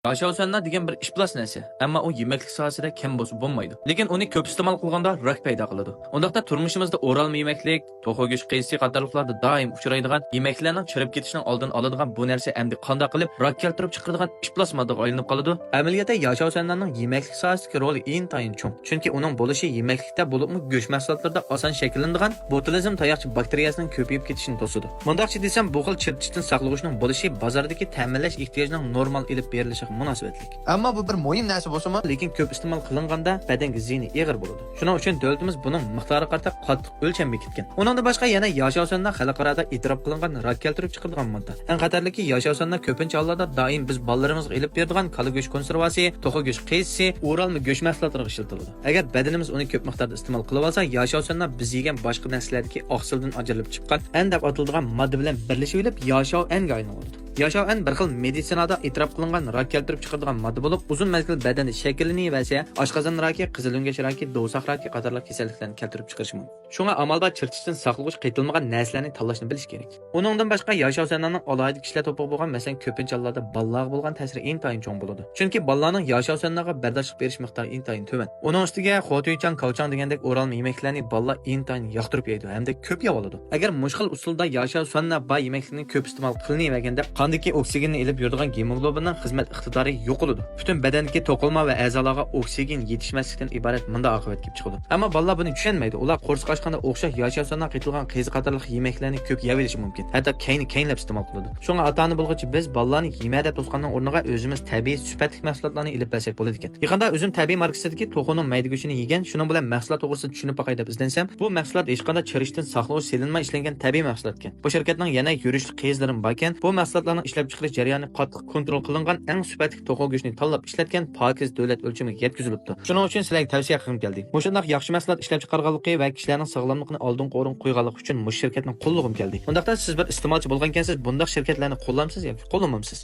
Yashayotganlar degan bir ishplas narsa, ammo u yemeklik sohasida kam bo'lsa bo'lmaydi. Lekin uni ko'p iste'mol qilganda rak paydo qiladi. Undaqda turmushimizda o'ralma yemeklik, to'g'ri go'sht qaysi qatorliqlarda doim uchraydigan yemeklarning chirib ketishning oldini oladigan bu narsa endi qanday qilib rak keltirib chiqaradigan ishplas moddaga aylanib qoladi. Amaliyotda yashayotganlarning yemeklik sohasidagi roli intayin cho'ng. Chunki uning bo'lishi yemeklikda bo'libmi go'sht mahsulotlarida oson shakllanadigan botulizm tayoqchi bakteriyasining ko'payib ketishini to'sadi. Mundaqcha desam, bu xil chirtishdan saqlag'ishning bo'lishi bozordagi ta'minlash ehtiyojining normal ilib berilishi munosabatlik. Ammo bu bir muhim narsa bo'lsa-mu, lekin ko'p iste'mol qilinganda badanga ziyni og'ir bo'ladi. Shuning uchun davlatimiz buning miqdoriga qarata qattiq o'lcham bekitgan. Uningdan boshqa yana yashayotganlar xalqarada e'tirof qilingan rak keltirib chiqaradigan modda. Eng xatarliki yashayotganlar ko'pincha hollarda doim biz bolalarimizga ilib beradigan kala go'sht konservasiya, to'g'ri go'sht qaysi, o'ralma go'sht mahsulotlariga ishlatiladi. Agar badanimiz uni ko'p miqdorda iste'mol qilib olsa, yashayotganlar biz yegan boshqa narsalardagi oqsildan ajralib chiqqan en deb atiladigan modda bilan birlashib olib yashav anga aylanadi. Yashav en bir xil meditsinada e'tirof qilingan rak keltirib chiqaradigan modda bo'lib, uzun mezgil badanda shaklini va oshqozon raki, qizil o'ngach raki, do'saq raki qatorli kasalliklarni keltirib chiqarishi mumkin. Shunga amalda chirtishdan saqlag'ich qaytilmagan narsalarni tanlashni bilish kerak. Uningdan boshqa yashayotganlarning alohida kishilar to'piq bo'lgan, masalan, ko'pincha hollarda bolalarga bo'lgan ta'siri intayin cho'ng bo'ladi. Chunki bolalarning yashayotganlarga bardoshlik berish miqdori intayin to'van. Uning ustiga xo'tuychan, kavchan degandek o'ralma yemeklarni bolalar intayin yoqtirib yeydi hamda ko'p yeb oladi. Agar mushkil usulda yashayotganlar ba yemeklarni ko'p iste'mol qilinmaganda qandagi oksigenni ilib yuradigan gemoglobinning xizmat iqtidori yo'q bo'ladi. Butun badandagi to'qilma va a'zolarga oksigen yetishmaslikdan iborat bunda oqibat kelib chiqadi. Ammo bolalar buni tushunmaydi. Ular qo'rsiq ochganda o'xshash yashayotganlar qitilgan qiziq qatorliq yemeklarni ko'p yeb olishi mumkin. Hatto kaynlab iste'mol qiladi. Shunga ota-ona bo'lg'uchi biz bolalarni yema deb to'sqanning o'rniga o'zimiz tabiiy sifatli mahsulotlarni ilib bersak bo'ladi ekan. Yaqinda o'zim tabiiy markasidagi to'g'rining mayda go'shtini yegan, shuning bilan mahsulot to'g'risida tushunib boqay deb izlansam, bu mahsulot hech qanday chirishdan saqlovchi selinma ishlangan tabiiy mahsulot ekan. Bu shirkatning yana yurishli qiyizlarim bor ekan. Bu mahsulotlarni ishlab chiqarish jarayoni qattiq kontrol qilingan, eng sifatli to'g'ri go'shtni tanlab ishlatgan pokiz davlat o'lchamiga yetkazilibdi. Shuning uchun sizlarga tavsiya qilib keldik. Mushundaq yaxshi mahsulot ishlab chiqarganligi va kishilarning sog'lomligini oldin qo'rin qo'yganligi uchun mush shirkatni qo'llag'im keldi. Undaqda siz bir iste'molchi bo'lgan ekansiz, bundaq shirkatlarni qo'llamsiz yoki qo'llamamsiz?